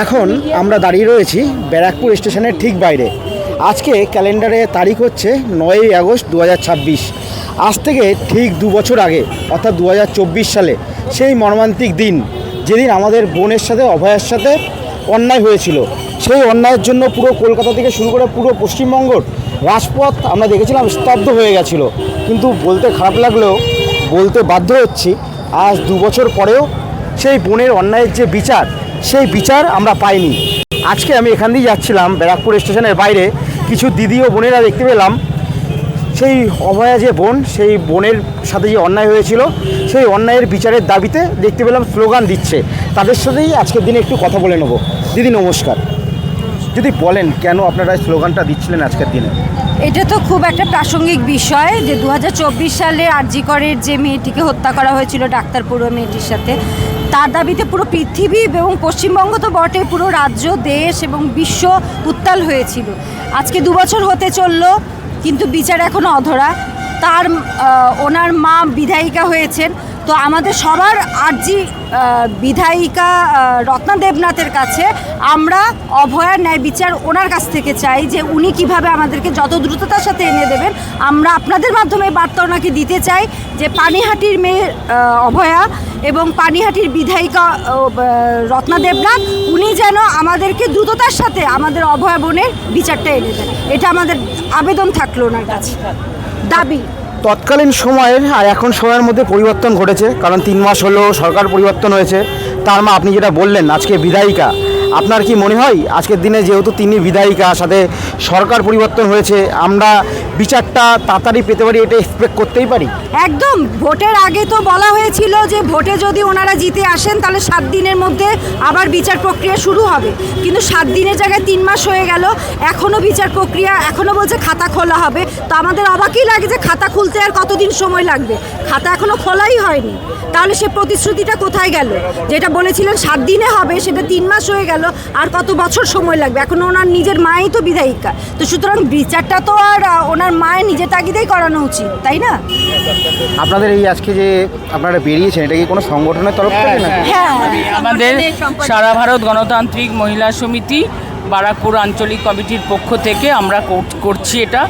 এখন আমরা দাঁড়িয়ে রয়েছি ব্যারাকপুর স্টেশনের ঠিক বাইরে। আজকে ক্যালেন্ডারে তারিখ হচ্ছে 9ই আগস্ট 2026। আজ থেকে ঠিক 2 বছর আগে অর্থাৎ 2024 সালে সেই মর্মান্তিক দিন যেদিন আমাদের বোনের সাথে অভয়ার সাথে অন্যায় হয়েছিল। সেই অন্যায়ের জন্য পুরো কলকাতা থেকে শুরু করে পুরো পশ্চিমবঙ্গর রাজপথ আমরা দেখেছিলাম স্তব্ধ হয়ে গেছিলো। কিন্তু বলতে খারাপ লাগলেও বলতে বাধ্য হচ্ছি, আজ 2 বছর পরেও সেই বোনের অন্যায়ের যে বিচার, সেই বিচার আমরা পাইনি। আজকে আমি এখান দিয়ে যাচ্ছিলাম ব্যারাকপুর স্টেশনের বাইরে, কিছু দিদি ও বোনেরা দেখতে পেলাম সেই অভয়া যে বোন, সেই বোনের সাথে যে অন্যায় হয়েছিল সেই অন্যায়ের বিচারের দাবিতে দেখতে পেলাম স্লোগান দিচ্ছে। তাদের সাথেই আজকের দিনে একটু কথা বলে নেব। দিদি নমস্কার, যদি বলেন কেন আপনারা স্লোগানটা দিচ্ছিলেন আজকের দিনে? এটা তো খুব একটা প্রাসঙ্গিক বিষয় যে 2024 সালে আরজি করের যে মেয়েটিকে হত্যা করা হয়েছিল ডাক্তার পড়ুয়া মেয়েটির সাথে, তার দাবিতে পুরো পৃথিবী এবং পশ্চিমবঙ্গ তো বটে, পুরো রাজ্য, দেশ এবং বিশ্ব উত্তাল হয়েছিল। আজকে 2 বছর হতে চললো, কিন্তু বিচার এখনও অধরা। ওনার মা বিধায়িকা হয়েছেন। তো আমাদের সবার আরজি বিধায়িকা রত্না দেবনাথের কাছে আমরা অভয়ার ন্যায় বিচার ওনার কাছ থেকে চাই, যে উনি কিভাবে আমাদেরকে যত দ্রুততার সাথে এনে দেবেন। আমরা আপনাদের মাধ্যমে বার্তা ওনাকে দিতে চাই যে পানিহাটির মেয়ে অভয়া এবং পানিহাটির বিধায়িকা রত্না দেবনাথ, উনি যেন আমাদেরকে দ্রুততার সাথে আমাদের অভয়া বোনের বিচারটা এনে দেন। এটা আমাদের আবেদন থাকলো ওনার কাছে, দাবি। তৎকালীন সময়ের আর এখন সময়ের মধ্যে পরিবর্তন ঘটেছে, কারণ 3 মাস হলো সরকার পরিবর্তন হয়েছে। তার মা, আপনি যেটা বললেন আজকে বিধায়িকা, আপনার কি মনে হয় আজকের দিনে যেহেতু তিনি বিধায়িকা, সাথে সরকার পরিবর্তন হয়েছে, আমরা বিচারটা তাড়াতাড়ি পেতে পারি, এটা এক্সপেক্ট করতেই পারি? একদম। ভোটের আগে তো বলা হয়েছিল যে ভোটে যদি ওনারা জিতে আসেন তাহলে 7 দিনের মধ্যে আবার বিচার প্রক্রিয়া শুরু হবে, কিন্তু 7 দিনের জায়গায় 3 মাস হয়ে গেল, এখনও বিচার প্রক্রিয়া, এখনও বলছে খাতা খোলা হবে। তো আমাদের অবাকই লাগে যে খাতা খুলতে আর কতদিন সময় লাগবে, খাতা এখনও খোলাই হয়নি। তাহলে সে প্রতিশ্রুতিটা কোথায় গেল? যেটা বলেছিলেন 7 দিনে হবে, সেটা 3 মাস হয়ে গেল, আর কত বছর সময় লাগবে? এখন ওনার নিজের মাই তো বিধায়িকা, তো সুতরাং বিচারটা তো আর ওনার মায়ের নিজের তাগিদেই করানো উচিত, তাই না? আপনাদের এই আজকে যে আপনারা বেরিয়েছেন, এটা কি কোনো সংগঠনের তরফ থেকে না? হ্যাঁ, আমাদের সারা ভারত গণতান্ত্রিক মহিলা সমিতি বারাকপুর আঞ্চলিক কমিটির পক্ষ থেকে আমরা করছি এটা।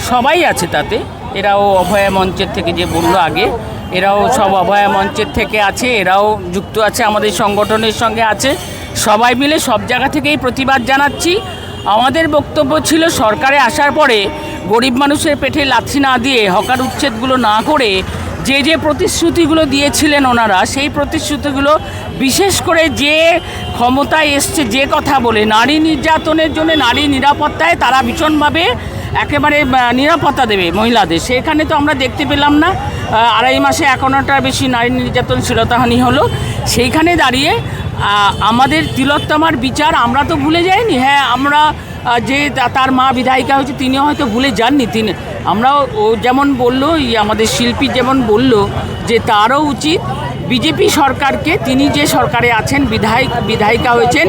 সবাই আছে তাতে, এরাও অভয়া মঞ্চের থেকে, যে বললো আগে, এরাও সব অভয়া মঞ্চের থেকে আছে, এরাও যুক্ত আছে, আমাদের সংগঠনের সঙ্গে আছে। সবাই মিলে সব জায়গা থেকেই প্রতিবাদ জানাচ্ছি। আমাদের বক্তব্য ছিল সরকারে আসার পরে গরিব মানুষের পেটে লাথি না দিয়ে, হকার উচ্ছেদগুলো না করে যে প্রতিশ্রুতিগুলো দিয়েছিলেন ওনারা, সেই প্রতিশ্রুতিগুলো, বিশেষ করে যে ক্ষমতায় এসছে যে কথা বলে নারী নির্যাতনের জন্য, নারী নিরাপত্তায় তারা ভীষণভাবে একেবারে নিরাপত্তা দেবে মহিলাদের, সেখানে তো আমরা দেখতে পেলাম না। 2.5 মাসে 51টার বেশি নারী নির্যাতন শ্লীলতাহানি হলো। সেইখানে দাঁড়িয়ে আমাদের তিলোত্তমার বিচার আমরা তো ভুলে যাইনি। হ্যাঁ, আমরা যে তার মা বিধায়িকা হয়েছে তিনিও হয়তো ভুলে যাননি। আমরাও, ও যেমন বললো, আমাদের শিল্পী যেমন বলল যে তারও উচিত বিজেপি সরকারকে, তিনি যে সরকারে আছেন, বিধায়িকা হয়েছেন,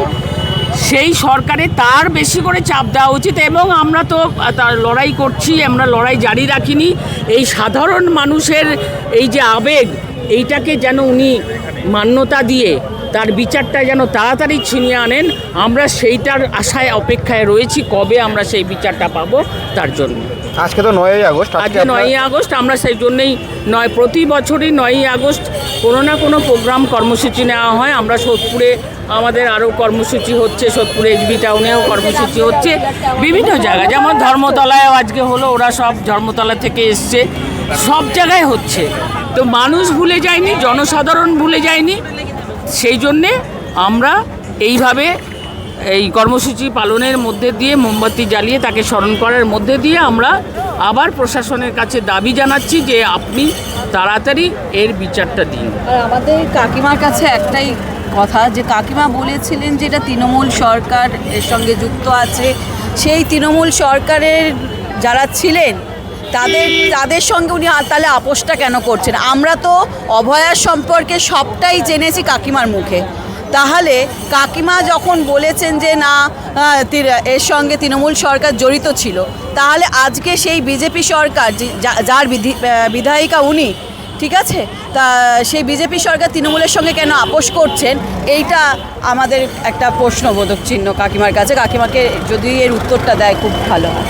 সেই সরকারে তার বেশি করে চাপ দেওয়া উচিত। এবং আমরা তো তার লড়াই করছি, আমরা লড়াই জারি রাখিনি। এই সাধারণ মানুষের এই যে আবেগ, এইটাকে যেন উনি মান্যতা দিয়ে তার বিচারটা যেন তাড়াতাড়ি ছিনিয়ে আনেন, আমরা সেইটার আশায় অপেক্ষায় রয়েছি, কবে আমরা সেই বিচারটা পাবো তার জন্য। আজকে তো 9ই আগস্ট, আজকে 9ই আগস্ট, আমরা সেই জন্যেই প্রতি বছরই 9ই আগস্ট কোনো না কোনো প্রোগ্রাম কর্মসূচি নেওয়া হয়। আমরা সোদপুরে আমাদের আরও কর্মসূচি হচ্ছে, সোদপুরে HB টাউনেও কর্মসূচি হচ্ছে, বিভিন্ন জায়গায়, যেমন ধর্মতলায়ও আজকে হলো, ওরা সব ধর্মতলা থেকে এসছে, সব জায়গায় হচ্ছে। তো মানুষ ভুলে যায়নি, জনসাধারণ ভুলে যায়নি, সেই জন্যে আমরা এইভাবে এই কর্মসূচি পালনের মধ্যে দিয়ে, মোমবাতি জ্বালিয়ে তাকে স্মরণ করার মধ্যে দিয়ে আমরা আবার প্রশাসনের কাছে দাবি জানাচ্ছি যে আপনি তাড়াতাড়ি এর বিচারটা দিন। আর আমাদের কাকিমার কাছে একটাই কথা, যে কাকিমা বলেছিলেন যে এটা তৃণমূল সরকার এর সঙ্গে যুক্ত আছে, সেই তৃণমূল সরকারের যারা ছিলেন তাদের সঙ্গে উনি তাহলে আপোষটা কেন করছেন? আমরা তো অভয়ার সম্পর্কে সবটাই জেনেছি কাকিমার মুখে। তাহলে কাকিমা যখন বলেছেন যে না, এর সঙ্গে তৃণমূল সরকার জড়িত ছিল, তাহলে আজকে সেই বিজেপি সরকার যার বিধায়িকা উনি, ঠিক আছে, তা সেই বিজেপি সরকার তৃণমূলের সঙ্গে কেন আপোষ করছেন, এইটা আমাদের একটা প্রশ্নবোধক চিহ্ন কাকিমার কাছে। কাকিমাকে যদি এর উত্তরটা দেয় খুব ভালো হয়।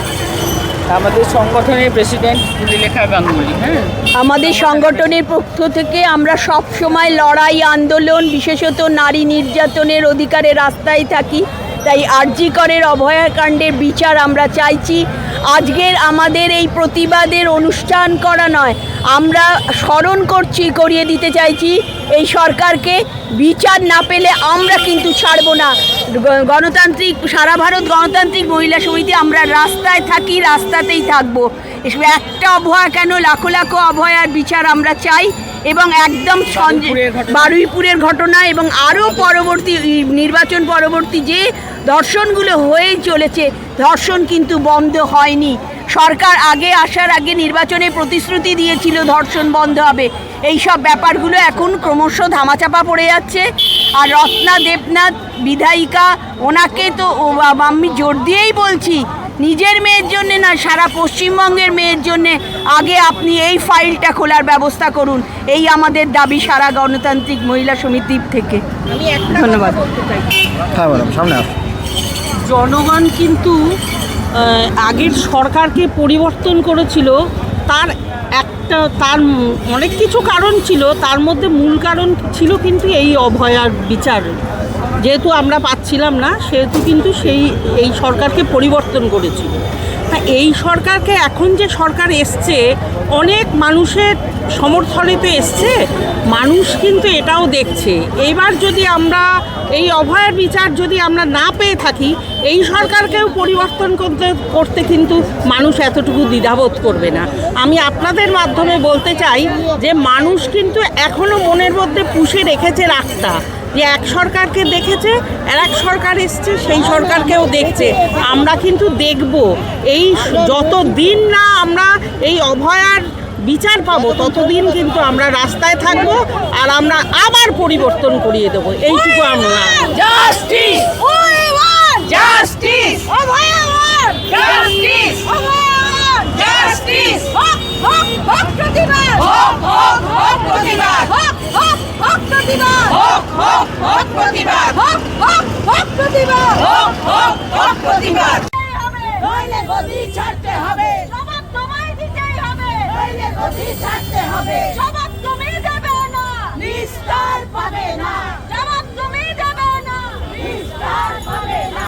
আমাদের সংগঠনের প্রেসিডেন্ট পুলিলেখা গাঙ্গুলি। হ্যাঁ, আমাদের সংগঠনের পক্ষ থেকে আমরা সব সময় লড়াই আন্দোলন, বিশেষত নারী নির্যাতনের অধিকারে রাস্তায় থাকি। তাই আরজি করের অভয়াকাণ্ডের বিচার আমরা চাইছি। আজকের আমাদের এই প্রতিবাদের অনুষ্ঠান করা নয়, আমরা স্মরণ করিয়ে দিতে চাইছি এই সরকারকে। বিচার না পেলে আমরা কিন্তু ছাড়বো না। গণতান্ত্রিক সারা ভারত গণতান্ত্রিক মহিলা সমিতি আমরা রাস্তায় থাকি, রাস্তাতেই থাকবো। একটা অভয়া কেন, লাখো লাখো অভয়ার বিচার আমরা চাই। এবং একদম বারুইপুরের ঘটনা এবং আরও পরবর্তী নির্বাচন পরবর্তী যে ধর্ষণগুলো হয়েই চলেছে, ধর্ষণ কিন্তু বন্ধ হয়নি। সরকার আগে আসার আগে নির্বাচনে প্রতিশ্রুতি দিয়েছিল ধর্ষণ বন্ধ হবে। এই সব ব্যাপারগুলো এখন ক্রমশ ধামাচাপা পড়ে যাচ্ছে। আর রত্না দেবনাথ বিধায়িকা, ওনাকে তো আমি জোর দিয়েই বলছি, নিজের মেয়ের জন্যে না, সারা পশ্চিমবঙ্গের মেয়ের জন্যে আগে আপনি এই ফাইলটা খোলার ব্যবস্থা করুন। এই আমাদের দাবি সারা গণতান্ত্রিক মহিলা সমিতির থেকে। ধন্যবাদ। হ্যাঁ ম্যাডাম, সামনে আসুন। জনগণ কিন্তু আগের সরকারকে পরিবর্তন করেছিল, তার অনেক কিছু কারণ ছিল, তার মধ্যে মূল কারণ ছিল কিন্তু এই অভয়ার বিচার। যেহেতু আমরা পাচ্ছিলাম না, সেহেতু কিন্তু এই সরকারকে পরিবর্তন করেছিল। তা এই সরকারকে এখন যে সরকার এসছে, অনেক মানুষের সমর্থনেতে এসছে, মানুষ কিন্তু এটাও দেখছে। এইবার যদি আমরা এই অভয়ার বিচার যদি আমরা না পেয়ে থাকি, এই সরকারকেও পরিবর্তন করতে কিন্তু মানুষ এতটুকু দ্বিধাবোধ করবে না। আমি আপনাদের মাধ্যমে বলতে চাই যে মানুষ কিন্তু এখনও মনের মধ্যে পুষে রেখেছে রাগটা, যে এক সরকারকে দেখেছে, আর এক সরকার এসছে, সেই সরকারকেও দেখছে। আমরা কিন্তু দেখব, এই যতদিন না আমরা এই অভয়ার বিচার পাবো, ততদিন কিন্তু আমরা রাস্তায় থাকবো, আর আমরা আবার পরিবর্তন করিয়ে দেবো। এইটুকু আমরা জাস্টিস, জাস্টিস, জাস্টিস, জাস্টিস, হক হক হক প্রতিবাদ, হক হক হক প্রতিবাদ, হক হক হক প্রতিবাদ, হক হক হক প্রতিবাদ, হক হক হক প্রতিবাদ, হক হক হক প্রতিবাদ। নইলে গদি ছাড়তে হবে, জবাব তোমায় দিতেই হবে। নইলে গদি ছাড়তে হবে, জবাব তুমি দেবে না, নিস্তার পাবে না।